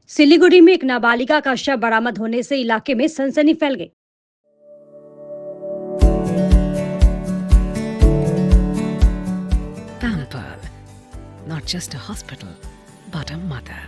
सिलीगुड़ी में एक नाबालिगा का शव बरामद होने से इलाके में सनसनी फैल गई। Pampered, not just a hospital, but a mother.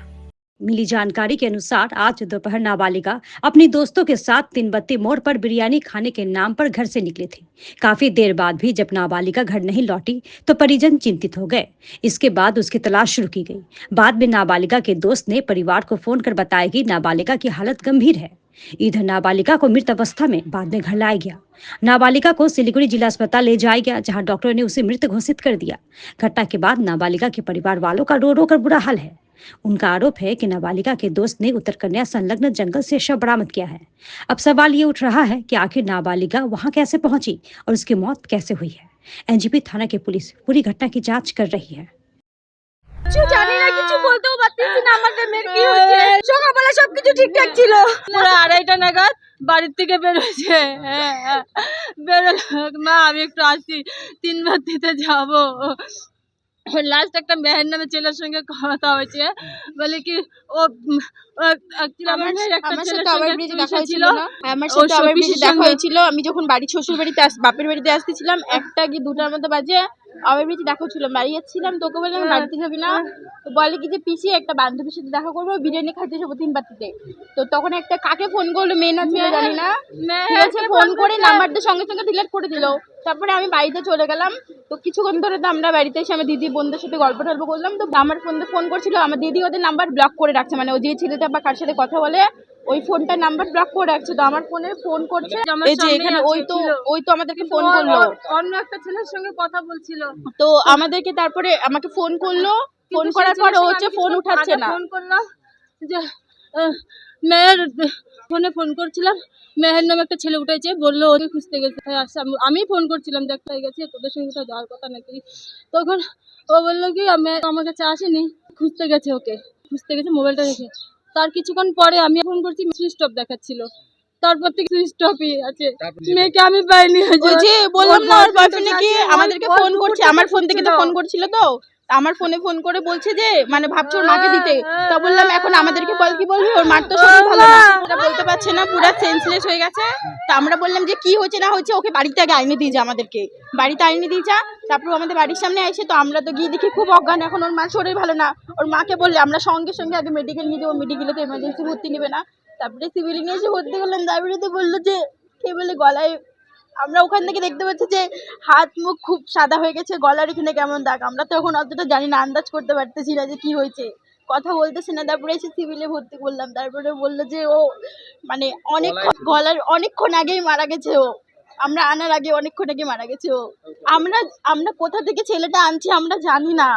मिली जानकारी के अनुसार आज दोपहर नाबालिगा अपनी दोस्तों के साथ तीनबत्ती मोड़ पर बिरयानी खाने के नाम पर घर से निकली थी। काफी देर बाद भी जब नाबालिगा घर नहीं लौटी तो परिजन चिंतित हो गए। इसके बाद उसकी तलाश शुरू की गई। बाद में नाबालिगा के दोस्त ने परिवार को फोन कर बताया कि नाबालिगा की हालत गंभीर है। इधर नाबालिगा को मृत अवस्था में बाद में घर लाया गया। नाबालिगा को सिलीगुड़ी जिला अस्पताल ले जाया गया, जहां डॉक्टरों ने उसे मृत घोषित कर दिया। घटना के बाद नाबालिगा के परिवार वालों का रो रो कर बुरा हाल है। उनका आरोप है कि नाबालिगा के दोस्त ने उत्तर कन्या संलग्न जंगल से शव बरामद किया है। अब सवाल ये उठ रहा है कि आखिर नाबालिगा वहां कैसे पहुंची और उसकी मौत कैसे हुई है। एनजीपी थाना की पुलिस पूरी घटना की जांच कर रही है। জানি না, কিছু বলতেও পারতেছি না। আমাদের মেয়ের কি হচ্ছে? সকালবেলা সবকিছু ঠিকঠাক ছিল, পুরো 2:30টা নাগাদ বাড়ির থেকে বের হয়েছে। বেরোলো, মা আমি একটু আসি, 3 বাতিতে যাবো। লাস্ট একটা মেহের নামে ছেলের সঙ্গে কথা হয়েছে, বলে কি ও আমার সাথে আবার ব্রিজে দেখা হয়েছিল না, আমার সাথে আবার ব্রিজে দেখা হয়েছিল। আমি যখন বাড়ি শ্বশুর বাড়িতে বাপের বাড়িতে আসতেছিলাম, 1টা কি 2টার মতো বাজে, আবার ব্রিজে দেখা হচ্ছিল। বাড়ি যাচ্ছিলাম, তোকে বললাম বাড়িতে যাবি না, তো বলে কি যে পিসি একটা বান্ধবীর সাথে দেখা করবো, বিরিয়ানি খাইতে যাবো 3 বাতিতে। তো তখন একটা কাকে ফোন করলো, মেয়ে না ছিল জানি না, ঠিক আছে, ফোন করে নাম্বারটা সঙ্গে সঙ্গে ডিলিট করে দিল। তারপরে আমি বাড়িতে চলে গেলাম। তো কিছুক্ষণ ধরে তো আমরা বাড়িতে এসে আমার দিদি বোনদের সাথে গল্প টল্প করলাম। তো আমার ফোন করছিল, আমার দিদি ওদের নাম্বার ব্লক করে রাখছে, মানে ও যে ছেলেটা বা কার সাথে কথা বলে ওই ফোনটার নাম্বার ব্লক করে রাখছে। তো আমার ফোনে ফোন করছে, এই যে এখানে ওই তো আমাদেরকে ফোন করলো, অন্য একটা ছেলের সঙ্গে কথা বলছিল। তো আমাদেরকে তারপরে আমাকে ফোন করলো, ফোন করার পর ও হচ্ছে ফোন উঠাচ্ছে না। ফোন করলাম যে মেয়ের ফোনে ফোন করছিলাম, মেহের নামে একটা ছেলে উঠেছে, বললো ওকে খুঁজতে গেছে। আমি ফোন করছিলাম যে একটা গেছে, তোদের সঙ্গে কোথাও যাওয়ার কথা নাকি। তখন ও বললো কি আমার কাছে আসেনি, খুঁজতে গেছে, ওকে খুঁজতে গেছে মোবাইলটা রেখে। তার কিছুক্ষণ পরে আমি ফোন করছি, সুইচ অফ দেখাচ্ছিল। তারপর থেকে সুইচ অফই আছে, মেয়েকে আমি পাইনি। ওই যে বললাম না, ওর বয়ফ্রেন্ড নাকি আমাদেরকে ফোন করছে, আমার ফোন থেকে তো ফোন করছিল। তো আমার ফোনে ফোন করে বলছে যে মানে ভাবছো ওর মাকে দিতে। তা বললাম এখন আমাদেরকে কি বলবি, ওর মার তো শরীর ভালো না, ওরা বলতে পারছে না, পুরো সেন্সলেস হয়ে গেছে। তা আমরা বললাম যে কি হচ্ছে না হচ্ছে, ওকে বাড়িতে আগে আইনে দিয়ে যা, আমাদেরকে বাড়িতে আইনে দিয়ে যা। তারপর আমাদের বাড়ির সামনে আসে, তো আমরা তো গিয়ে দেখি খুব অজ্ঞান, এখন ওর মার শরীর ভালো না। ওর মাকে বললে আমরা সঙ্গে সঙ্গে আগে মেডিকেল নিয়ে যাবো, মেডিকেলে তো এমার্জেন্সি ভর্তি নেবে না। তারপরে সিভিলে নিয়ে এসে ভর্তি করলাম। তারপরে তো বললো যে কে বলে গলায়, আমরা ওখান থেকে দেখতে পাচ্ছি যে হাত মুখ খুব সাদা হয়ে গেছে, গলার এখানে কেমন দাগ। আমরা তো এখন অতটা জানি না, আন্দাজ করতে পারতেছি না যে কি হয়েছে, কথা বলতেছে না। তারপরে এসে সিভিলে ভর্তি করলাম। তারপরে বললো যে ও মানে গলার অনেকক্ষণ আগেই মারা গেছে, ও আমরা আনার আগে অনেকক্ষণ আগে মারা গেছে ও। আমরা কোথা থেকে ছেলেটা আনছি আমরা জানি না।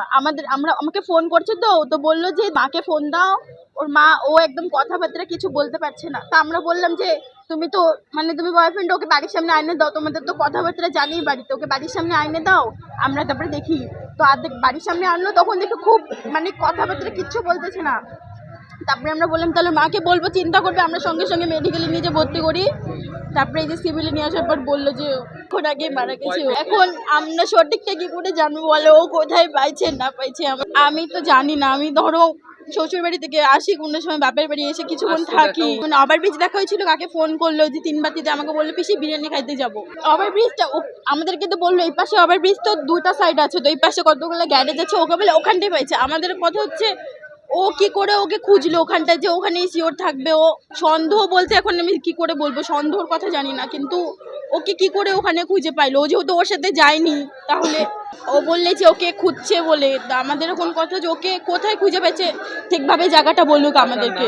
আমাকে ফোন করছে, তো বললো যে মাকে ফোন দাও, ওর মা ও একদম কথাবার্তা কিছু বলতে পারছে না। তা আমরা বললাম যে তুমি বয়ফ্রেন্ড, ওকে বাড়ির সামনে আইনে দাও, তোমাদের তো কথাবার্তা জানি বাড়িতে, ওকে বাড়ির সামনে আইনে দাও, আমরা তারপরে দেখি। তো আর্ধেক বাড়ির সামনে আনলো, তখন দেখে খুব মানে কথাবার্তা কিচ্ছু বলতেছে না। তারপরে আমরা বললাম তাহলে মাকে বলবো, চিন্তা করবে, আমরা সঙ্গে সঙ্গে মেডিকেলে নিয়ে যে ভর্তি করি। তারপরে এই যে সিভিলে নিয়ে আসার পর বললো যে ওর আগে মারা গেছে। এখন আমরা সঠিকটা কি করে জানবো বলো, ও কোথায় পাইছে না পাইছে আমি তো জানি না। আমি ধরো শ্বশুর বাড়ি থেকে আসি, কোনো সময় বাপের বাড়ি এসে কিছুক্ষণ থাকি। মানে ওভারব্রিজ দেখা হয়েছিল, কাকে ফোন করলো যে 3 বাতিতে, আমাকে বললো পিসি বিরিয়ানি খাইতে যাবো। ওভারব্রিজটা আমাদেরকে তো বললো এই পাশে ওভারব্রিজ তো 2টা সাইড আছে, তো এই পাশে কতগুলো গ্যারেজ আছে, ওকে বলে ওখানটাই পাইছে। আমাদের কথা হচ্ছে ও কি করে ওকে খুঁজলো ওখানটায়, যে ওখানেই শিওর থাকবে। ও সন্দেহ বলতে এখন আমি কি করে বলবো, সন্দেহর কথা জানি না, কিন্তু ওকে কি করে ওখানে খুঁজে পাইলো, ও যেহেতু ওর সাথে যায়নি। তাহলে ও বললে যে ওকে খুঁজছে বলে, তা আমাদের এখন কথা যে ওকে কোথায় খুঁজে পেয়েছে ঠিকভাবে জায়গাটা বলুক আমাদেরকে।